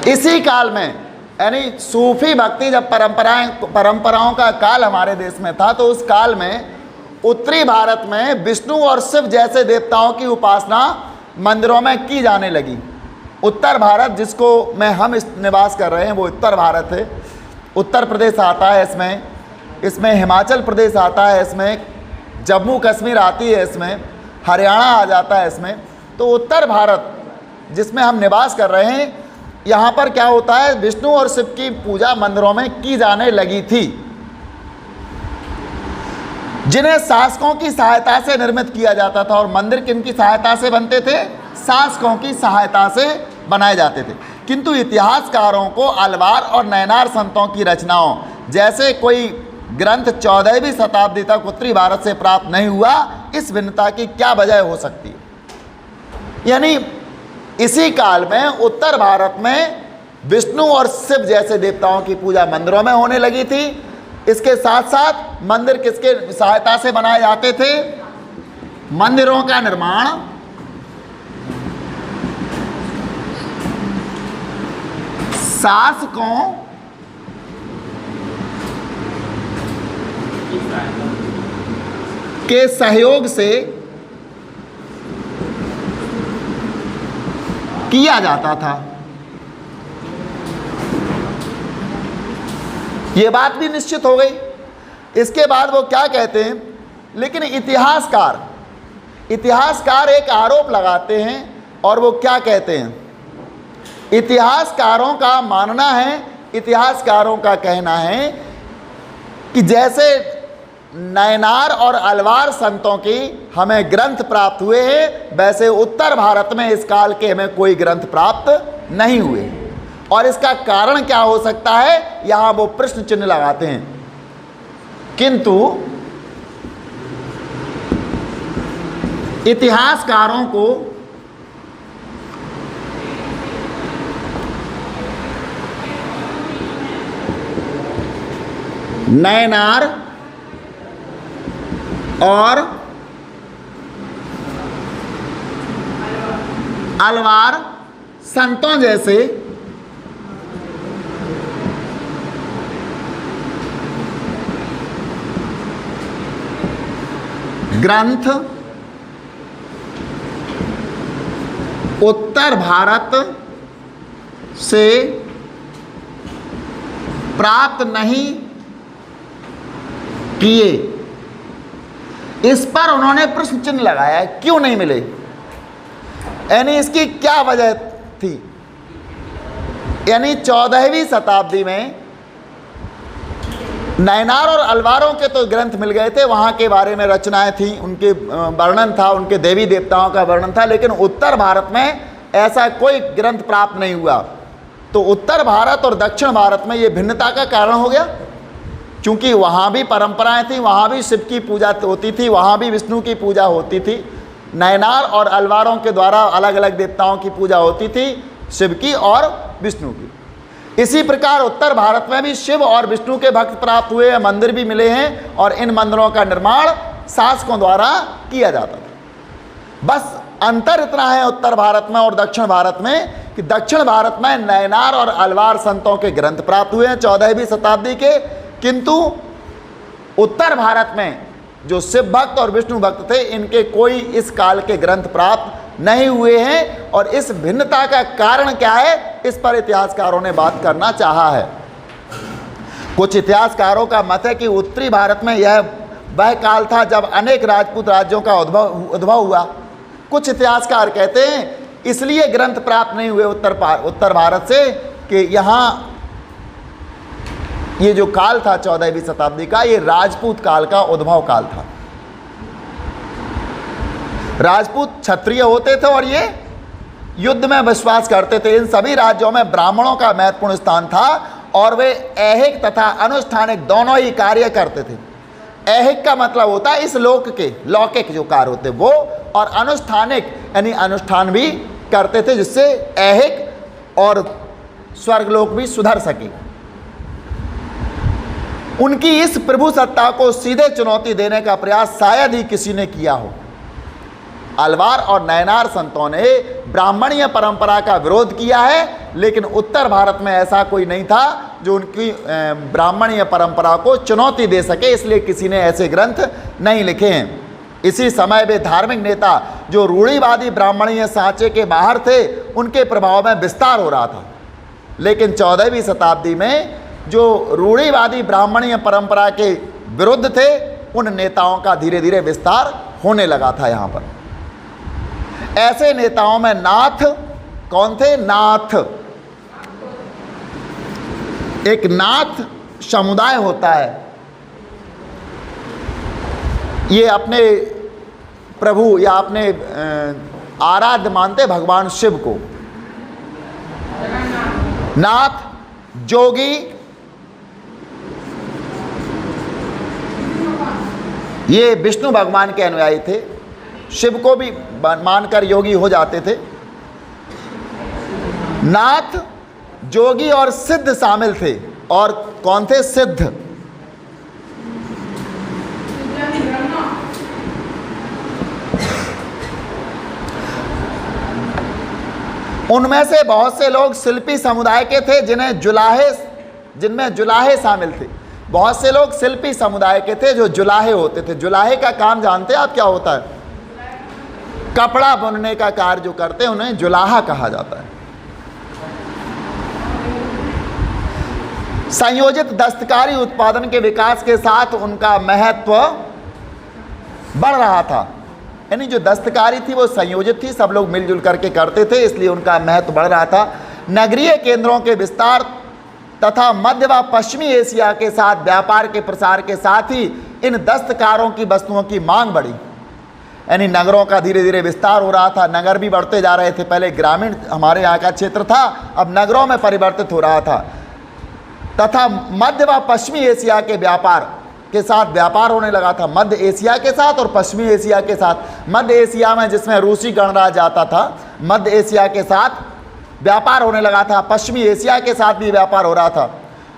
इसी काल में यानी सूफी भक्ति जब परंपराओं का काल हमारे देश में था, तो उस काल में उत्तरी भारत में विष्णु और शिव जैसे देवताओं की उपासना मंदिरों में की जाने लगी। उत्तर भारत, जिसको में हम निवास कर रहे हैं, वो उत्तर भारत है। उत्तर प्रदेश आता है इसमें हिमाचल प्रदेश आता है, इसमें जम्मू कश्मीर आती है, इसमें हरियाणा आ जाता है इसमें। तो उत्तर भारत जिसमें हम निवास कर रहे हैं, यहाँ पर क्या होता है, विष्णु और शिव की पूजा मंदिरों में की जाने लगी थी, जिन्हें शासकों की सहायता से निर्मित किया जाता था। और मंदिर किनकी सहायता से बनते थे? शासकों की सहायता से बनाए जाते थे। किंतु इतिहासकारों को अलवार और नैनार संतों की रचनाओं जैसे कोई ग्रंथ 14वीं शताब्दी तक उत्तरी भारत से प्राप्त नहीं हुआ। इस भिन्नता की क्या वजह हो सकती है? यानी इसी काल में उत्तर भारत में विष्णु और शिव जैसे देवताओं की पूजा मंदिरों में होने लगी थी। इसके साथ साथ मंदिर किसके सहायता से बनाए जाते थे? मंदिरों का निर्माण शासकों के सहयोग से किया जाता था। यह बात भी निश्चित हो गई। इसके बाद वो क्या कहते हैं, लेकिन इतिहासकार एक आरोप लगाते हैं, और वो क्या कहते हैं? इतिहासकारों का मानना है, इतिहासकारों का कहना है कि जैसे नैनार और अलवार संतों की हमें ग्रंथ प्राप्त हुए हैं, वैसे उत्तर भारत में इस काल के हमें कोई ग्रंथ प्राप्त नहीं हुए। और इसका कारण क्या हो सकता है, यहां वो प्रश्न चिन्ह लगाते हैं। किंतु इतिहासकारों को नैनार और अलवार संतों जैसे ग्रंथ उत्तर भारत से प्राप्त नहीं किए। इस पर उन्होंने प्रश्न चिन्ह लगाया, क्यों नहीं मिले, यानी इसकी क्या वजह थी। यानी 14वीं शताब्दी में नैनार और अलवारों के तो ग्रंथ मिल गए थे, वहाँ के बारे में रचनाएं थी, उनके वर्णन था, उनके देवी देवताओं का वर्णन था, लेकिन उत्तर भारत में ऐसा कोई ग्रंथ प्राप्त नहीं हुआ। तो उत्तर भारत और दक्षिण भारत में ये भिन्नता का कारण हो गया, क्योंकि वहाँ भी परंपराएं थी, वहाँ भी शिव की पूजा होती थी, वहाँ भी विष्णु की पूजा होती थी। नैनार और अलवारों के द्वारा अलग अलग देवताओं की पूजा होती थी, शिव की और विष्णु की। इसी प्रकार उत्तर भारत में भी शिव और विष्णु के भक्त प्राप्त हुए, मंदिर भी मिले हैं, और इन मंदिरों का निर्माण शासकों द्वारा किया जाता था। बस अंतर इतना है उत्तर भारत में और दक्षिण भारत में कि दक्षिण भारत में नैनार और अलवार संतों के ग्रंथ प्राप्त हुए हैं 14वीं शताब्दी के, किंतु उत्तर भारत में जो शिव भक्त और विष्णु भक्त थे, इनके कोई इस काल के ग्रंथ प्राप्त नहीं हुए हैं। और इस भिन्नता का कारण क्या है, इस पर इतिहासकारों ने बात करना चाहा है। कुछ इतिहासकारों का मत है कि उत्तरी भारत में यह वह काल था जब अनेक राजपूत राज्यों का उद्भव हुआ। कुछ इतिहासकार कहते हैं इसलिए ग्रंथ प्राप्त नहीं हुए उत्तर भारत से कि यहाँ ये जो काल था 14वीं शताब्दी का, ये राजपूत काल का उद्भव काल था। राजपूत क्षत्रिय होते थे और ये युद्ध में विश्वास करते थे। इन सभी राज्यों में ब्राह्मणों का महत्वपूर्ण स्थान था, और वे ऐहिक तथा अनुष्ठानिक दोनों ही कार्य करते थे। ऐहिक का मतलब होता है इस लोक के लौकिक जो कार्य होते वो, और अनुष्ठानिक यानी अनुष्ठान भी करते थे, जिससे ऐहिक और स्वर्गलोक भी सुधर सके। उनकी इस प्रभु सत्ता को सीधे चुनौती देने का प्रयास शायद ही किसी ने किया हो। अलवार और नयनार संतों ने ब्राह्मणीय परंपरा का विरोध किया है, लेकिन उत्तर भारत में ऐसा कोई नहीं था जो उनकी ब्राह्मणीय परंपरा को चुनौती दे सके, इसलिए किसी ने ऐसे ग्रंथ नहीं लिखे हैं। इसी समय वे धार्मिक नेता जो रूढ़िवादी ब्राह्मणीय सांचे के बाहर थे, उनके प्रभाव में विस्तार हो रहा था। लेकिन 14वीं शताब्दी में जो रूढ़िवादी ब्राह्मणीय परंपरा के विरुद्ध थे, उन नेताओं का धीरे धीरे विस्तार होने लगा था। यहाँ पर ऐसे नेताओं में नाथ कौन थे? नाथ, एक नाथ समुदाय होता है, ये अपने प्रभु या अपने आराध्य मानते भगवान शिव को। नाथ, जोगी, ये विष्णु भगवान के अनुयायी थे, शिव को भी मानकर योगी हो जाते थे। नाथ, जोगी और सिद्ध शामिल थे। और कौन थे? सिद्ध। उनमें से बहुत से लोग शिल्पी समुदाय के थे, जिनमें जुलाहे शामिल थे। बहुत से लोग शिल्पी समुदाय के थे जो जुलाहे होते थे। जुलाहे का काम जानते हैं आप क्या होता है? कपड़ा बुनने का कार्य जो करते हैं उन्हें जुलाहा कहा जाता है। संयोजित दस्तकारी उत्पादन के विकास के साथ उनका महत्व बढ़ रहा था। यानी जो दस्तकारी थी वो संयोजित थी, सब लोग मिलजुल करके करते थे, इसलिए उनका महत्व बढ़ रहा था। नगरीय केंद्रों के विस्तार तथा मध्य व पश्चिमी एशिया के साथ व्यापार के प्रसार के साथ ही इन दस्तकारों की वस्तुओं की मांग बढ़ी। यानी नगरों का धीरे धीरे विस्तार हो रहा था, नगर भी बढ़ते जा रहे थे। पहले ग्रामीण हमारे यहाँ का क्षेत्र था, अब नगरों में परिवर्तित हो रहा था। तथा मध्य व पश्चिमी एशिया के व्यापार के साथ व्यापार होने लगा था, मध्य एशिया के साथ और पश्चिमी एशिया के साथ। मध्य एशिया में जिसमें रूसी गणराज्य आता था, मध्य एशिया के साथ व्यापार होने लगा था, पश्चिमी एशिया के साथ भी व्यापार हो रहा था।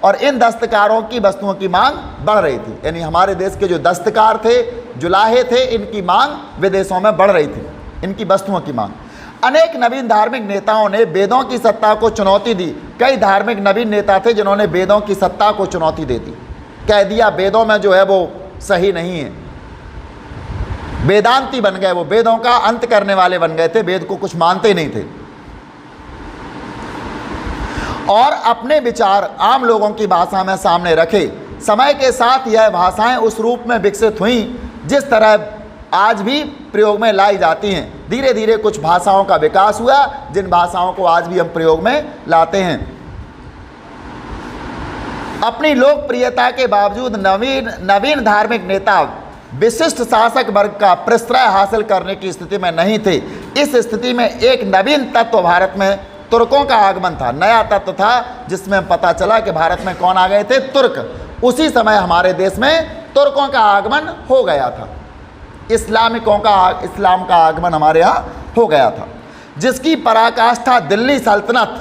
और इन दस्तकारों की वस्तुओं की मांग बढ़ रही थी। यानी हमारे देश के जो दस्तकार थे, जुलाहे थे, इनकी मांग विदेशों में बढ़ रही थी, इनकी वस्तुओं की मांग। अनेक नवीन धार्मिक नेताओं ने वेदों की सत्ता को चुनौती दी। कई धार्मिक नवीन नेता थे जिन्होंने वेदों की सत्ता को चुनौती दे दी, कह दिया वेदों में जो है वो सही नहीं है। वेदांती बन गए, वो वेदों का अंत करने वाले बन गए थे, वेद को कुछ मानते ही नहीं थे। और अपने विचार आम लोगों की भाषा में सामने रखे। समय के साथ यह भाषाएं उस रूप में विकसित हुईं जिस तरह आज भी प्रयोग में लाई जाती हैं। धीरे धीरे कुछ भाषाओं का विकास हुआ, जिन भाषाओं को आज भी हम प्रयोग में लाते हैं। अपनी लोकप्रियता के बावजूद नवीन धार्मिक नेता विशिष्ट शासक वर्ग का प्रश्रय हासिल करने की स्थिति में नहीं थे। इस स्थिति में एक नवीन तत्व भारत में तुर्कों का आगमन था। नया तत्व था जिसमें पता चला कि भारत में कौन आ गए थे? तुर्क। उसी समय हमारे देश में तुर्कों का आगमन हो गया था, इस्लाम का आगमन हमारे यहाँ हो गया था, जिसकी पराकाष्ठा दिल्ली सल्तनत।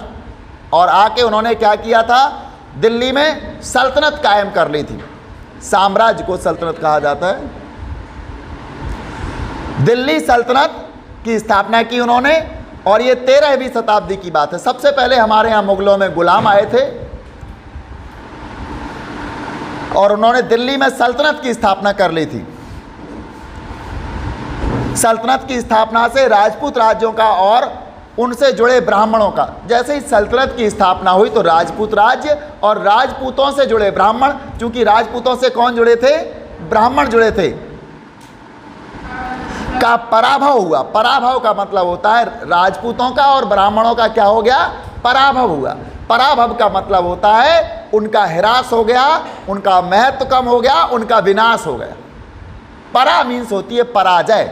और आके उन्होंने क्या किया था? दिल्ली में सल्तनत कायम कर ली थी। साम्राज्य को सल्तनत कहा जाता है। दिल्ली सल्तनत की स्थापना की उन्होंने, और ये 13वीं शताब्दी की बात है। सबसे पहले हमारे यहाँ मुगलों में गुलाम आए थे और उन्होंने दिल्ली में सल्तनत की स्थापना कर ली थी। सल्तनत की स्थापना से राजपूत राज्यों का और उनसे जुड़े ब्राह्मणों का, जैसे ही सल्तनत की स्थापना हुई तो राजपूत राज्य और राजपूतों से जुड़े ब्राह्मण, क्योंकि राजपूतों से कौन जुड़े थे? ब्राह्मण जुड़े थे, का पराभव हुआ। पराभव का मतलब होता है राजपूतों का और ब्राह्मणों का क्या हो गया? पराभव हुआ। पराभव का मतलब होता है उनका ह्रास हो गया, उनका महत्व कम हो गया, उनका विनाश हो गया। परा मीन्स होती है पराजय।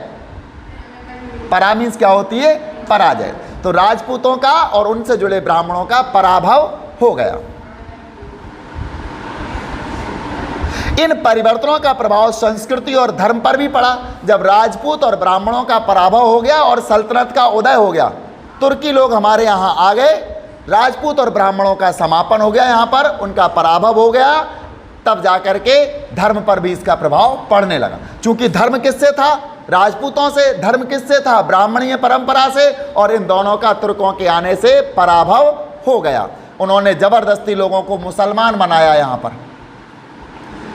परा मीन्स क्या होती है? पराजय। तो राजपूतों का और उनसे जुड़े ब्राह्मणों का पराभव हो गया। इन परिवर्तनों का प्रभाव संस्कृति और धर्म पर भी पड़ा। जब राजपूत और ब्राह्मणों का पराभव हो गया और सल्तनत का उदय हो गया, तुर्की लोग हमारे यहाँ आ गए, राजपूत और ब्राह्मणों का समापन हो गया, यहाँ पर उनका पराभव हो गया, तब जाकर के धर्म पर भी इसका प्रभाव पड़ने लगा। क्योंकि धर्म किससे था? राजपूतों से, धर्म किससे था? ब्राह्मणीय परंपरा से, और इन दोनों का तुर्कों के आने से पराभव हो गया। उन्होंने जबरदस्ती लोगों को मुसलमान बनाया यहाँ पर,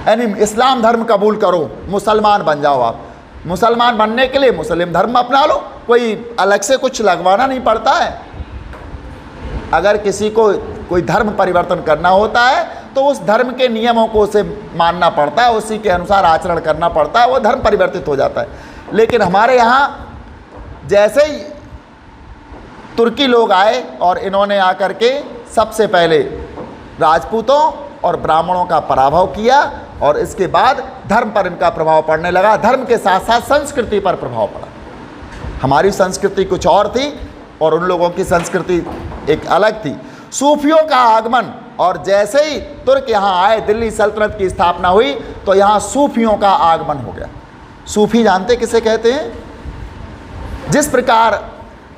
यानी इस्लाम धर्म कबूल करो, मुसलमान बन जाओ। आप मुसलमान बनने के लिए मुस्लिम धर्म अपना लो, कोई अलग से कुछ लगवाना नहीं पड़ता है। अगर किसी को कोई धर्म परिवर्तन करना होता है तो उस धर्म के नियमों को उसे मानना पड़ता है, उसी के अनुसार आचरण करना पड़ता है, वो धर्म परिवर्तित हो जाता है। लेकिन हमारे यहाँ जैसे ही तुर्की लोग आए और इन्होंने आकर के सबसे पहले राजपूतों और ब्राह्मणों का पराभव किया, और इसके बाद धर्म पर इनका प्रभाव पड़ने लगा। धर्म के साथ साथ संस्कृति पर प्रभाव पड़ा। हमारी संस्कृति कुछ और थी और उन लोगों की संस्कृति एक अलग थी। सूफियों का आगमन, और जैसे ही तुर्क यहाँ आए, दिल्ली सल्तनत की स्थापना हुई, तो यहाँ सूफियों का आगमन हो गया। सूफी जानते किसे कहते हैं? जिस प्रकार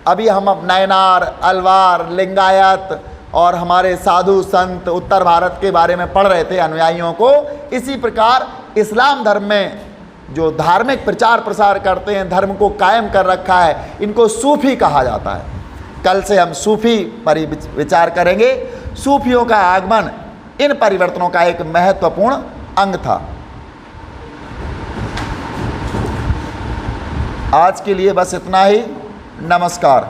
अभी हम नयनार, अलवार, लिंगायत और हमारे साधु संत उत्तर भारत के बारे में पढ़ रहे थे अनुयायियों को, इसी प्रकार इस्लाम धर्म में जो धार्मिक प्रचार प्रसार करते हैं, धर्म को कायम कर रखा है, इनको सूफी कहा जाता है। कल से हम सूफी पर विचार करेंगे। सूफियों का आगमन इन परिवर्तनों का एक महत्वपूर्ण अंग था। आज के लिए बस इतना ही। नमस्कार।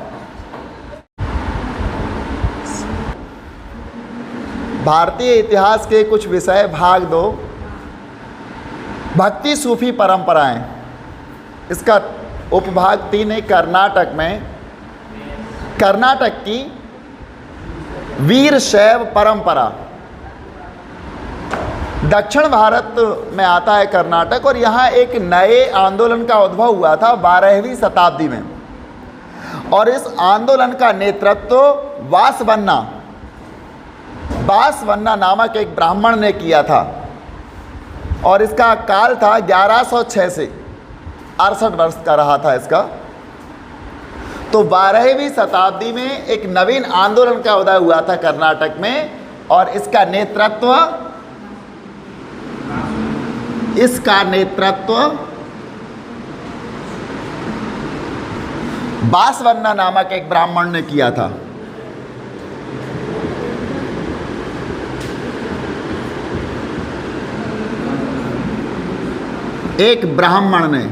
भारतीय इतिहास के कुछ विषय, भाग 2, भक्ति सूफी परंपराएं। इसका उपभाग 3 है कर्नाटक में। कर्नाटक की वीर शैव परंपरा। दक्षिण भारत में आता है कर्नाटक, और यहाँ एक नए आंदोलन का उद्भव हुआ था 12वीं शताब्दी में, और इस आंदोलन का नेतृत्व बासवन्ना नामक एक ब्राह्मण ने किया था, और इसका काल था 1106 से 68 वर्ष का रहा था इसका। तो 12वीं शताब्दी में एक नवीन आंदोलन का उदय हुआ था कर्नाटक में, और इसका नेतृत्व बासवन्ना नामक एक ब्राह्मण ने किया था। एक ब्राह्मण ने।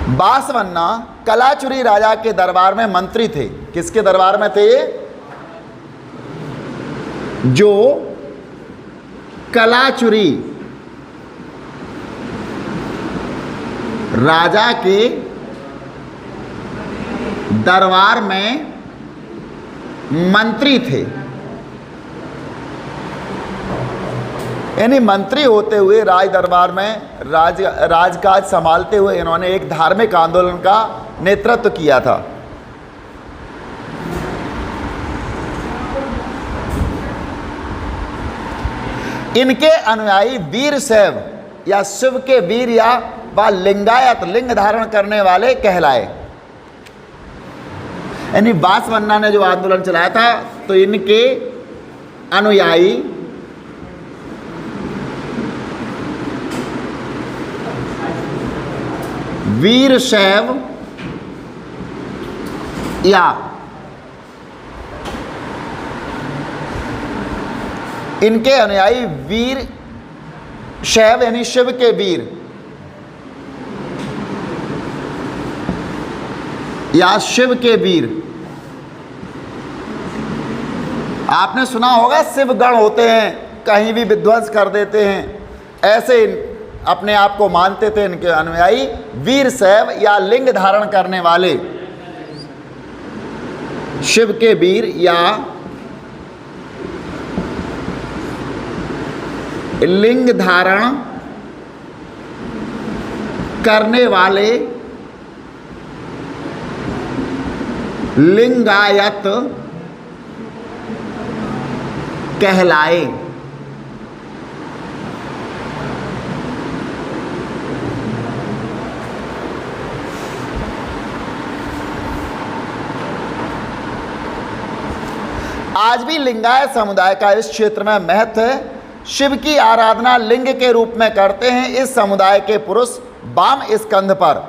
बासवन्ना कलाचुरी राजा के दरबार में मंत्री थे। किसके दरबार में थे ये? जो कलाचुरी राजा के दरबार में मंत्री थे। यानी मंत्री होते हुए राज दरबार में राजकाज संभालते हुए इन्होंने एक धार्मिक आंदोलन का नेतृत्व किया था। इनके अनुयायी वीर शैव या शिव के वीर या व लिंगायत, लिंग धारण करने वाले कहलाए। यानी बासवन्ना ने जो आंदोलन चलाया था, तो इनके अनुयायी वीर शैव या इनके अनुयायी वीर शैव यानी शिव के वीर या शिव के वीर। आपने सुना होगा शिवगण होते हैं, कहीं भी विध्वंस कर देते हैं, ऐसे अपने आप को मानते थे इनके अनुयायी वीर शैव या लिंग धारण करने वाले शिव के वीर या लिंग धारण करने वाले लिंगायत कहलाए। आज भी लिंगायत समुदाय का इस क्षेत्र में महत्व है। शिव की आराधना लिंग के रूप में करते हैं। इस समुदाय के पुरुष वाम स्कंध पर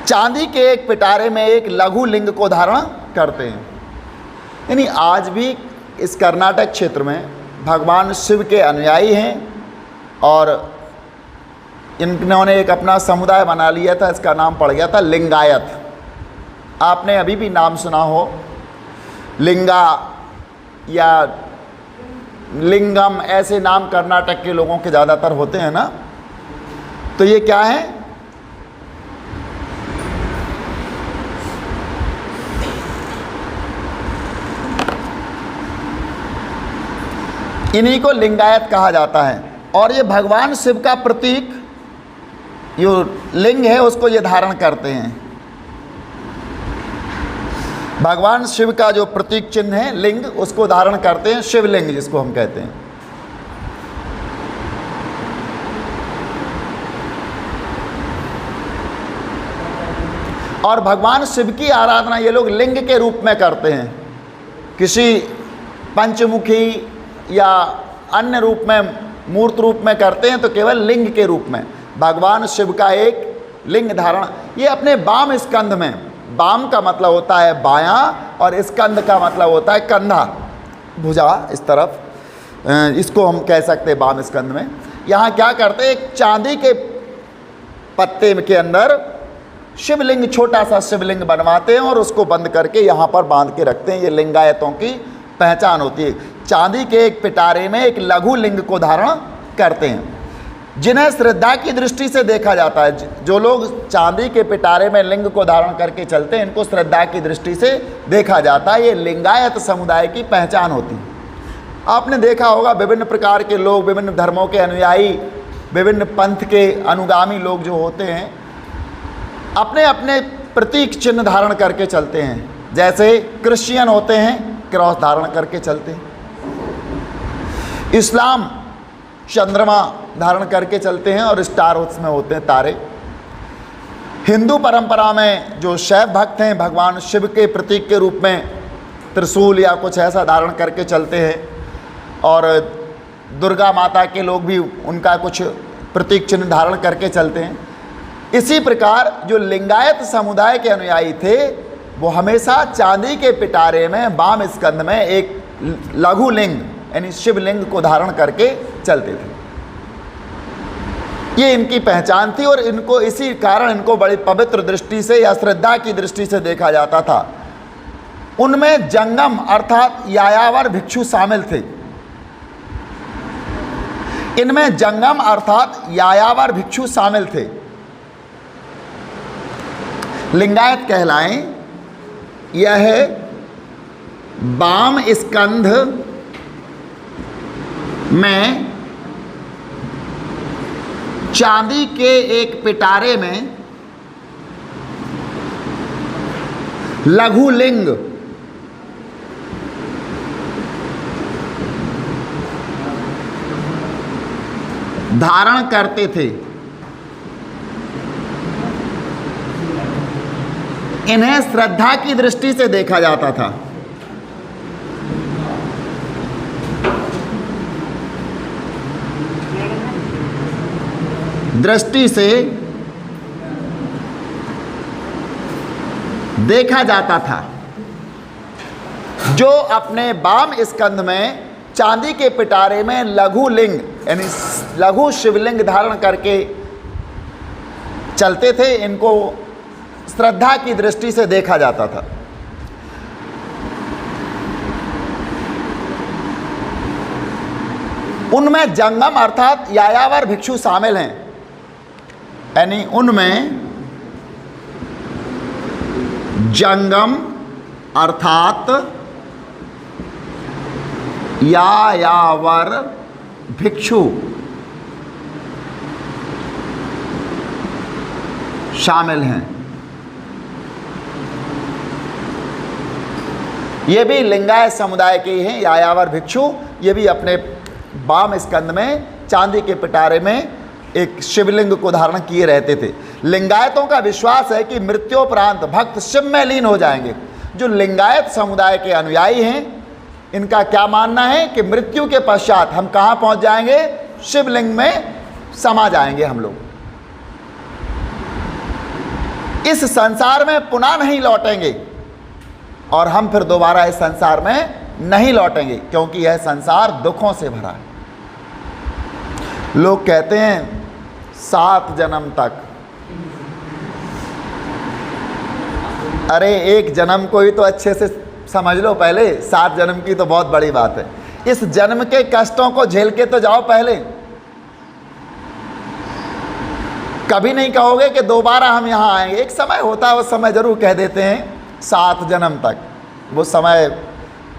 चांदी के एक पिटारे में एक लघु लिंग को धारण करते हैं। यानी आज भी इस कर्नाटक क्षेत्र में भगवान शिव के अनुयायी हैं और इन्होंने एक अपना समुदाय बना लिया था। इसका नाम पड़ गया था लिंगायत। आपने अभी भी नाम सुना हो लिंगा या लिंगम, ऐसे नाम कर्नाटक के लोगों के ज़्यादातर होते हैं ना। तो ये क्या है? इन्हीं को लिंगायत कहा जाता है। और ये भगवान शिव का प्रतीक जो लिंग है उसको ये धारण करते हैं। भगवान शिव का जो प्रतीक चिन्ह है लिंग, उसको धारण करते हैं, शिवलिंग जिसको हम कहते हैं। और भगवान शिव की आराधना ये लोग लिंग के रूप में करते हैं। किसी पंचमुखी या अन्य रूप में, मूर्त रूप में करते हैं तो केवल लिंग के रूप में। भगवान शिव का एक लिंग धारण ये अपने वाम स्कंध में, वाम का मतलब होता है बायां और स्कंध का मतलब होता है कंधा, भुजा इस तरफ, इसको हम कह सकते हैं वाम स्कंध में। यहाँ क्या करते हैं, एक चांदी के पत्ते के अंदर शिवलिंग, छोटा सा शिवलिंग बनवाते हैं और उसको बंद करके यहाँ पर बांध के रखते हैं। ये लिंगायतों की पहचान होती है। चांदी के एक पिटारे में एक लघु लिंग को धारण करते हैं, जिन्हें श्रद्धा की दृष्टि से देखा जाता है। जो लोग चांदी के पिटारे में लिंग को धारण करके चलते हैं, इनको श्रद्धा की दृष्टि से देखा जाता है। ये लिंगायत समुदाय की पहचान होती है। आपने देखा होगा विभिन्न प्रकार के लोग, विभिन्न धर्मों के अनुयायी, विभिन्न पंथ के अनुगामी लोग जो होते हैं, अपने अपने प्रतीक चिन्ह धारण करके चलते हैं। जैसे क्रिश्चियन होते हैं, क्रॉस धारण करके चलते हैं। इस्लाम चंद्रमा धारण करके चलते हैं और स्टार उसमें होते हैं तारे। हिंदू परंपरा में जो शैव भक्त हैं, भगवान शिव के प्रतीक के रूप में त्रिशूल या कुछ ऐसा धारण करके चलते हैं। और दुर्गा माता के लोग भी उनका कुछ प्रतीक चिन्ह धारण करके चलते हैं। इसी प्रकार जो लिंगायत समुदाय के अनुयायी थे, वो हमेशा चांदी के पिटारे में वाम स्कंध में एक लघु लिंग यानी शिवलिंग को धारण करके चलते थे। ये इनकी पहचान थी और इनको इसी कारण इनको बड़ी पवित्र दृष्टि से या श्रद्धा की दृष्टि से देखा जाता था। उनमें जंगम अर्थात यायावर भिक्षु शामिल थे। इनमें जंगम अर्थात यायावर भिक्षु शामिल थे। लिंगायत कहलाएं, यह वाम स्कंध में चांदी के एक पिटारे में लघु लिंग धारण करते थे। इन्हें श्रद्धा की दृष्टि से देखा जाता था। दृष्टि से देखा जाता था। जो अपने वाम स्कंध में चांदी के पिटारे में लघु लिंग यानी लघु शिवलिंग धारण करके चलते थे, इनको श्रद्धा की दृष्टि से देखा जाता था। उनमें जंगम अर्थात यायावर भिक्षु शामिल हैं, यानी उनमें जंगम अर्थात यायावर भिक्षु शामिल हैं। ये भी लिंगायत समुदाय के ही हैं। यायावर भिक्षु ये भी अपने वाम स्कंद में चांदी के पिटारे में एक शिवलिंग को धारण किए रहते थे। लिंगायतों का विश्वास है कि मृत्योपरांत भक्त शिव में लीन हो जाएंगे। जो लिंगायत समुदाय के अनुयायी हैं, इनका क्या मानना है कि मृत्यु के पश्चात हम कहाँ पहुँच जाएंगे? शिवलिंग में समा जाएंगे हम लोग। इस संसार में पुनः नहीं लौटेंगे और हम फिर दोबारा इस संसार में नहीं लौटेंगे, क्योंकि यह संसार दुखों से भरा है। लोग कहते हैं 7 जन्म तक। अरे एक जन्म को ही तो अच्छे से समझ लो पहले, 7 जन्म की तो बहुत बड़ी बात है। इस जन्म के कष्टों को झेल के तो जाओ पहले। कभी नहीं कहोगे कि दोबारा हम यहाँ आएंगे। एक समय होता है, उस समय जरूर कह देते हैं 7 जन्म तक। वो समय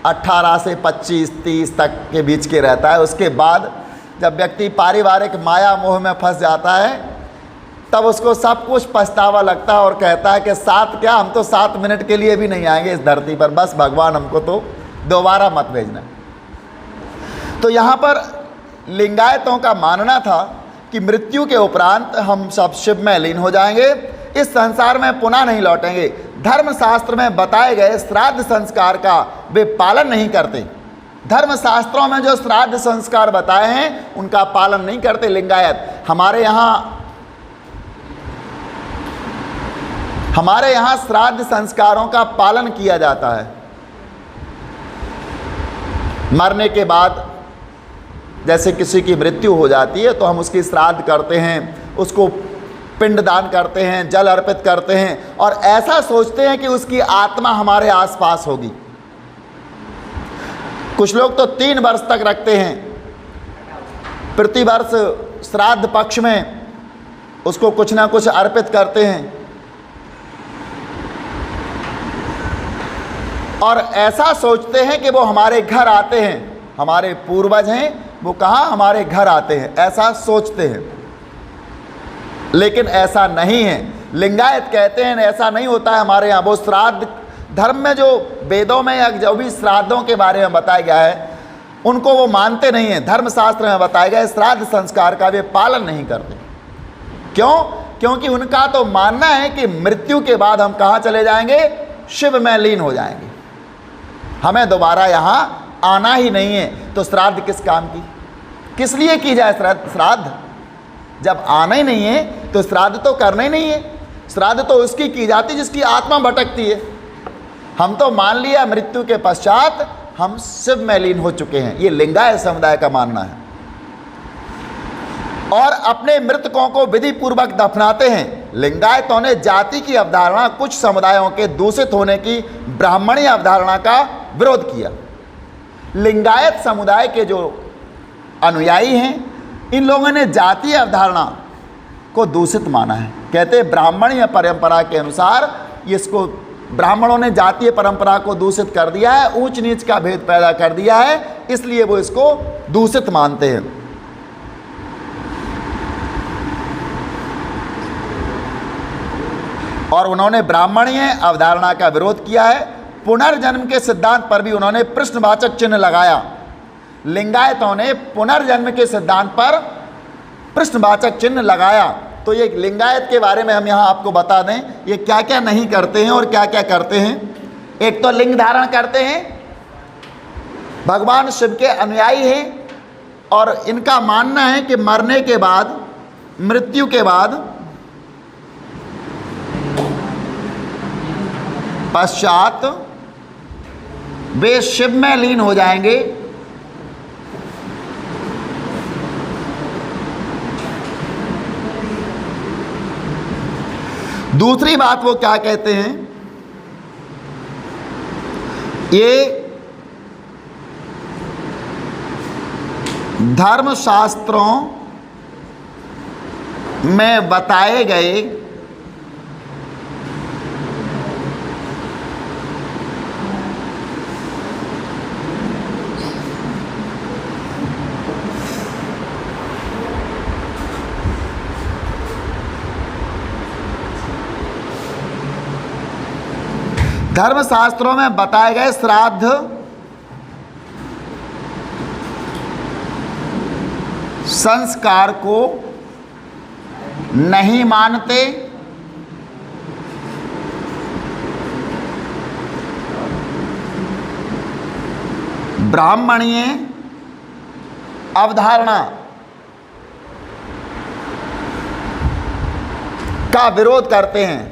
18 से 25-30 तक के बीच के रहता है। उसके बाद जब व्यक्ति पारिवारिक माया मोह में फंस जाता है, तब उसको सब कुछ पछतावा लगता है और कहता है कि 7 क्या, हम तो 7 मिनट के लिए भी नहीं आएंगे इस धरती पर, बस भगवान हमको तो दोबारा मत भेजना। तो यहाँ पर लिंगायतों का मानना था कि मृत्यु के उपरांत हम सब शिव में लीन हो जाएंगे, इस संसार में पुनः नहीं लौटेंगे। धर्मशास्त्र में बताए गए श्राद्ध संस्कार का वे पालन नहीं करते। धर्मशास्त्रों में जो श्राद्ध संस्कार बताए हैं उनका पालन नहीं करते लिंगायत। हमारे यहाँ श्राद्ध संस्कारों का पालन किया जाता है। मरने के बाद जैसे किसी की मृत्यु हो जाती है तो हम उसकी श्राद्ध करते हैं, उसको पिंडदान करते हैं, जल अर्पित करते हैं और ऐसा सोचते हैं कि उसकी आत्मा हमारे आसपास होगी। कुछ लोग तो 3 वर्ष तक रखते हैं, प्रतिवर्ष श्राद्ध पक्ष में उसको कुछ ना कुछ अर्पित करते हैं और ऐसा सोचते हैं कि वो हमारे घर आते हैं, हमारे पूर्वज हैं, वो कहाँ हमारे घर आते हैं, ऐसा सोचते हैं। लेकिन ऐसा नहीं है। लिंगायत कहते हैं ऐसा नहीं होता है हमारे यहाँ। वो श्राद्ध धर्म में जो वेदों में या जो भी श्राद्धों के बारे में बताया गया है उनको वो मानते नहीं हैं। धर्मशास्त्र में बताया गया है श्राद्ध संस्कार का वे पालन नहीं करते। क्यों? क्योंकि उनका तो मानना है कि मृत्यु के बाद हम कहाँ चले जाएंगे? शिव में लीन हो जाएंगे, हमें दोबारा यहाँ आना ही नहीं है। तो श्राद्ध किस काम की, किस लिए की जाए श्राद्ध? जब आना ही नहीं है तो श्राद्ध तो करना ही नहीं है। श्राद्ध तो उसकी की जाती जिसकी आत्मा भटकती है। हम तो मान लिया मृत्यु के पश्चात हम शिव में लीन हो चुके हैं, ये लिंगायत समुदाय का मानना है। और अपने मृतकों को विधि पूर्वक दफनाते हैं। लिंगायतों ने जाति की अवधारणा, कुछ समुदायों के दूषित होने की ब्राह्मणी अवधारणा का विरोध किया। लिंगायत समुदाय के जो अनुयायी हैं इन लोगों ने जातीय अवधारणा को दूषित माना है। कहते हैं ब्राह्मणीय परंपरा के अनुसार इसको ब्राह्मणों ने जातीय परंपरा को दूषित कर दिया है, ऊंच नीच का भेद पैदा कर दिया है, इसलिए वो इसको दूषित मानते हैं। और उन्होंने ब्राह्मणीय अवधारणा का विरोध किया है। पुनर्जन्म के सिद्धांत पर भी उन्होंने प्रश्नवाचक चिन्ह लगाया। लिंगायतों ने पुनर्जन्म के सिद्धांत पर प्रश्नवाचक चिन्ह लगाया। तो ये लिंगायत के बारे में हम यहाँ आपको बता दें, ये क्या क्या नहीं करते हैं और क्या क्या करते हैं। एक तो लिंग धारण करते हैं, भगवान शिव के अनुयायी हैं और इनका मानना है कि मरने के बाद, मृत्यु के बाद पश्चात वे शिव में लीन हो जाएंगे। दूसरी बात वो क्या कहते हैं, ये धर्मशास्त्रों में बताए गए धर्मशास्त्रों में बताए गए श्राद्ध संस्कार को नहीं मानते ब्राह्मणीय अवधारणा का विरोध करते हैं।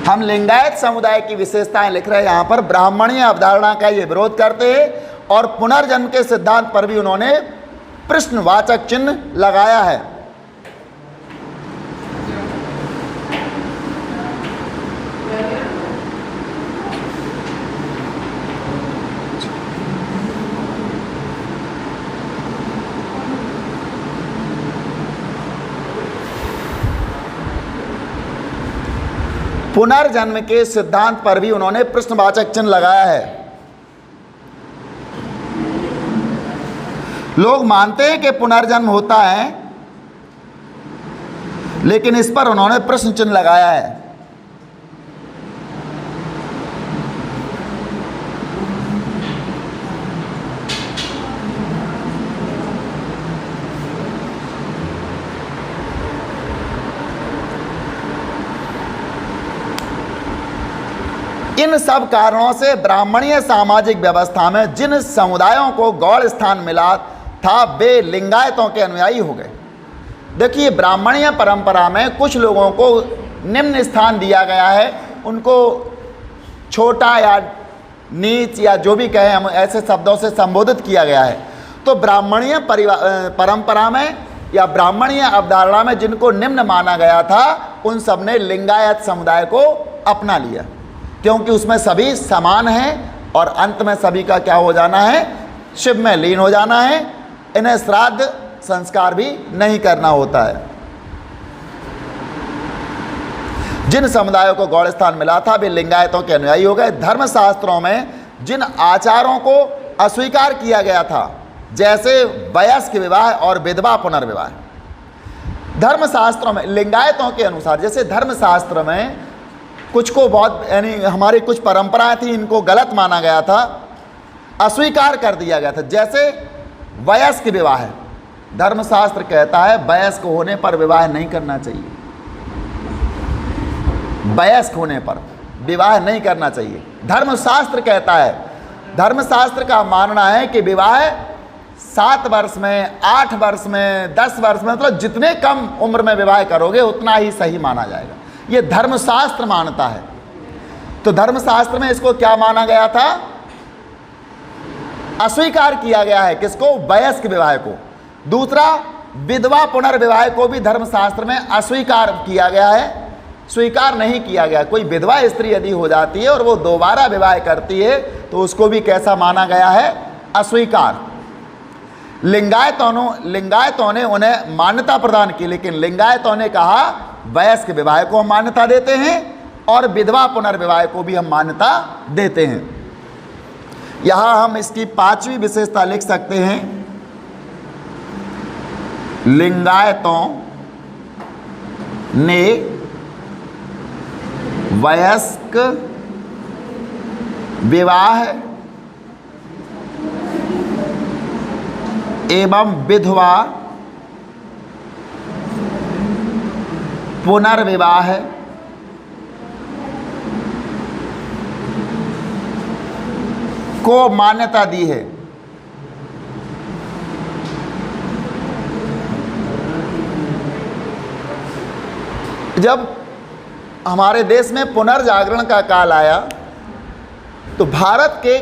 हम लिंगायत समुदाय की विशेषताएं लिख रहे हैं यहाँ पर। ब्राह्मणीय अवधारणा का ये विरोध करते हैं और पुनर्जन्म के सिद्धांत पर भी उन्होंने प्रश्नवाचक चिन्ह लगाया है। पुनर्जन्म के सिद्धांत पर भी उन्होंने प्रश्नवाचक चिन्ह लगाया है। लोग मानते हैं कि पुनर्जन्म होता है, लेकिन इस पर उन्होंने प्रश्न चिन्ह लगाया है। इन सब कारणों से ब्राह्मणीय सामाजिक व्यवस्था में जिन समुदायों को गौड़ स्थान मिला था वे लिंगायतों के अनुयायी हो गए। देखिए, ब्राह्मणीय परंपरा में कुछ लोगों को निम्न स्थान दिया गया है, उनको छोटा या नीच या जो भी कहें हम ऐसे शब्दों से संबोधित किया गया है। तो ब्राह्मणीय परंपरा में या ब्राह्मणीय अवधारणा में जिनको निम्न माना गया था, उन सब ने लिंगायत समुदाय को अपना लिया, क्योंकि उसमें सभी समान हैं और अंत में सभी का क्या हो जाना है, शिव में लीन हो जाना है। इन्हें श्राद्ध संस्कार भी नहीं करना होता है। जिन समुदायों को गौड़ स्थान मिला था वे लिंगायतों के अनुयायी हो गए। धर्मशास्त्रों में जिन आचारों को अस्वीकार किया गया था, जैसे वयस्क विवाह और विधवा पुनर्विवाह, धर्मशास्त्रों में लिंगायतों के अनुसार, जैसे धर्मशास्त्र में कुछ को बहुत यानी हमारी कुछ परंपराएं थी, इनको गलत माना गया था, अस्वीकार कर दिया गया था। जैसे वयस्क विवाह है, धर्मशास्त्र कहता है वयस्क होने पर विवाह नहीं करना चाहिए, वयस्क होने पर विवाह नहीं करना चाहिए। धर्मशास्त्र कहता है, धर्मशास्त्र का मानना है कि विवाह 7 वर्ष में, 8 वर्ष में, 10 वर्ष में, मतलब जितने कम उम्र में विवाह करोगे उतना ही सही माना जाएगा। ये धर्मशास्त्र मानता है। तो धर्मशास्त्र में इसको क्या माना गया था, अस्वीकार किया गया है। किसको, वयस्क विवाह को। दूसरा, विधवा पुनर्विवाह को भी धर्मशास्त्र में अस्वीकार किया गया है, स्वीकार नहीं किया गया। कोई विधवा स्त्री यदि हो जाती है और वो दोबारा विवाह करती है तो उसको भी कैसा माना गया है, अस्वीकार। लिंगायतों ने उन्हें मान्यता प्रदान की, लेकिन लिंगायतों ने कहा वयस्क विवाह को हम मान्यता देते हैं और विधवा पुनर्विवाह को भी हम मान्यता देते हैं। यहां हम इसकी 5वीं विशेषता लिख सकते हैं, लिंगायतों ने वयस्क विवाह एवं विधवा पुनर्विवाह को मान्यता दी है। जब हमारे देश में पुनर्जागरण का काल आया तो भारत के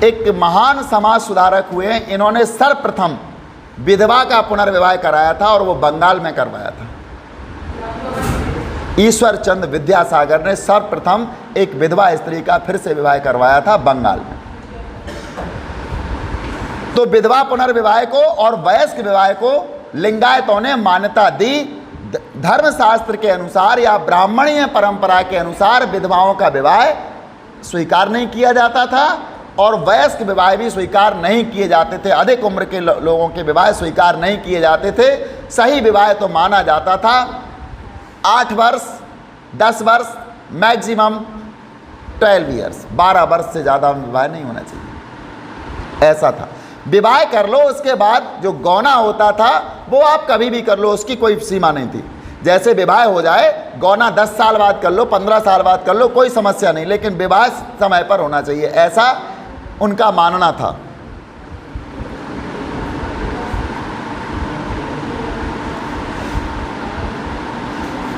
एक महान समाज सुधारक हुए, इन्होंने सर्वप्रथम विधवा का पुनर्विवाह कराया था और वो बंगाल में करवाया था। ईश्वर चंद्र विद्यासागर ने सर्वप्रथम एक विधवा स्त्री का फिर से विवाह करवाया था बंगाल में। तो विधवा पुनर्विवाह को और वयस्क विवाह को लिंगायतों ने मान्यता दी। धर्मशास्त्र के अनुसार या ब्राह्मणीय परंपरा के अनुसार विधवाओं का विवाह स्वीकार नहीं किया जाता था और वयस्क विवाह भी स्वीकार नहीं किए जाते थे। अधिक उम्र के लोगों के विवाह स्वीकार नहीं किए जाते थे। सही विवाह तो माना जाता था 8 वर्ष, 10 वर्ष, मैक्सिमम 12 ईयर्स, 12 वर्ष से ज़्यादा विवाह नहीं होना चाहिए। ऐसा था। विवाह कर लो, उसके बाद जो गौना होता था वो आप कभी भी कर लो, उसकी कोई सीमा नहीं थी। जैसे विवाह हो जाए, गौना 10 साल बाद कर लो, 15 साल बाद कर लो, कोई समस्या नहीं, लेकिन विवाह समय पर होना चाहिए, ऐसा उनका मानना था।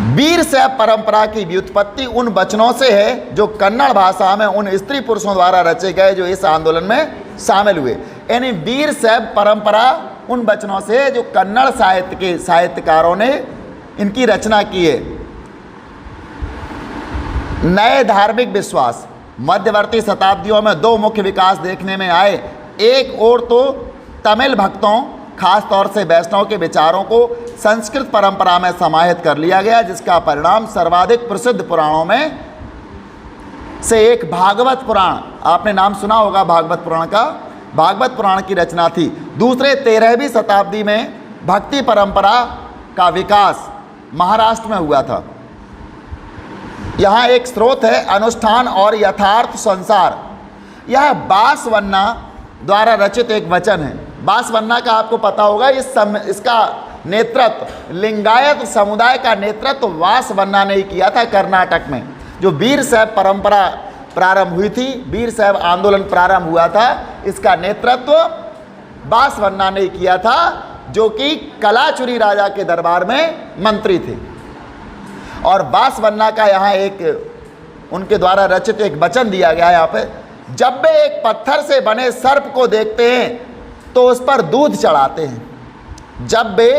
वीर शैव परंपरा की व्युत्पत्ति उन वचनों से है जो कन्नड़ भाषा में उन स्त्री पुरुषों द्वारा रचे गए जो इस आंदोलन में शामिल हुए। यानी वीर शैव परंपरा उन वचनों से है जो कन्नड़ साहित्य के साहित्यकारों ने इनकी रचना की है। नए धार्मिक विश्वास मध्यवर्ती शताब्दियों में दो मुख्य विकास देखने में आए। एक ओर तो तमिल भक्तों, खास तौर से वैष्णव के विचारों को संस्कृत परंपरा में समाहित कर लिया गया, जिसका परिणाम सर्वाधिक प्रसिद्ध पुराणों में से एक भागवत पुराण, आपने नाम सुना होगा भागवत पुराण का, भागवत पुराण की रचना थी। दूसरे 13वीं शताब्दी में भक्ति परंपरा का विकास महाराष्ट्र में हुआ था। यहाँ एक स्रोत है अनुष्ठान और यथार्थ संसार। यह बासवन्ना द्वारा रचित एक वचन है। बासवन्ना का आपको पता होगा, इसका नेतृत्व, लिंगायत समुदाय का नेतृत्व बासवन्ना ने ही किया था। कर्नाटक में जो वीर शैव परंपरा प्रारंभ हुई थी, वीर शैव आंदोलन प्रारंभ हुआ था, इसका नेतृत्व बासवन्ना ने किया था, जो कि कलाचुरी राजा के दरबार में मंत्री थे। और बासवन्ना का यहाँ एक उनके द्वारा रचित एक वचन दिया गया है यहाँ पे, जब वे एक पत्थर से बने सर्प को देखते हैं तो उस पर दूध चढ़ाते हैं। जब वे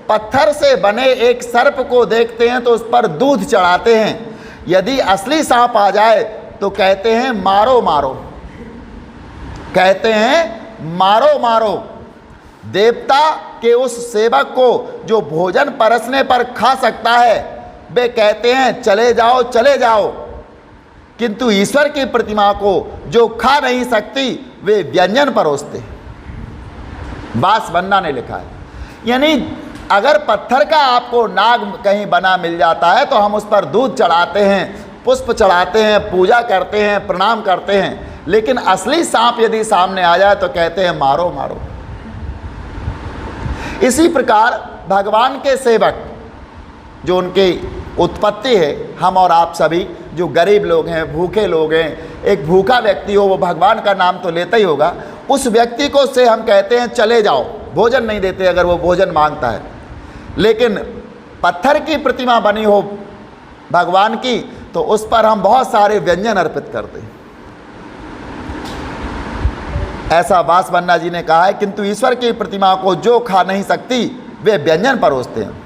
पत्थर से बने एक सर्प को देखते हैं तो उस पर दूध चढ़ाते हैं। यदि असली सांप आ जाए तो कहते हैं मारो मारो, कहते हैं मारो मारो। देवता के उस सेवक को जो भोजन परसने पर खा सकता है, वे कहते हैं चले जाओ चले जाओ, किंतु ईश्वर की प्रतिमा को जो खा नहीं सकती वे व्यंजन परोसते। बासवन्ना ने लिखा है। यानी अगर पत्थर का आपको नाग कहीं बना मिल जाता है तो हम उस पर दूध चढ़ाते हैं, पुष्प चढ़ाते हैं, पूजा करते हैं, प्रणाम करते हैं, लेकिन असली सांप यदि सामने आ जाए तो कहते हैं मारो मारो। इसी प्रकार भगवान के सेवक जो उनकी उत्पत्ति है, हम और आप सभी जो गरीब लोग हैं, भूखे लोग हैं, एक भूखा व्यक्ति हो वो भगवान का नाम तो लेता ही होगा, उस व्यक्ति को से हम कहते हैं चले जाओ, भोजन नहीं देते अगर वो भोजन मांगता है। लेकिन पत्थर की प्रतिमा बनी हो भगवान की तो उस पर हम बहुत सारे व्यंजन अर्पित करते हैं। ऐसा बासवन्ना जी ने कहा है, किंतु ईश्वर की प्रतिमा को जो खा नहीं सकती वे व्यंजन परोसते हैं।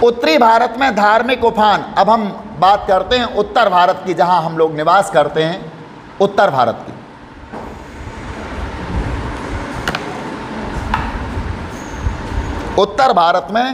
उत्तरी भारत में धार्मिक उफान। अब हम बात करते हैं उत्तर भारत की, जहां हम लोग निवास करते हैं, उत्तर भारत की। उत्तर भारत में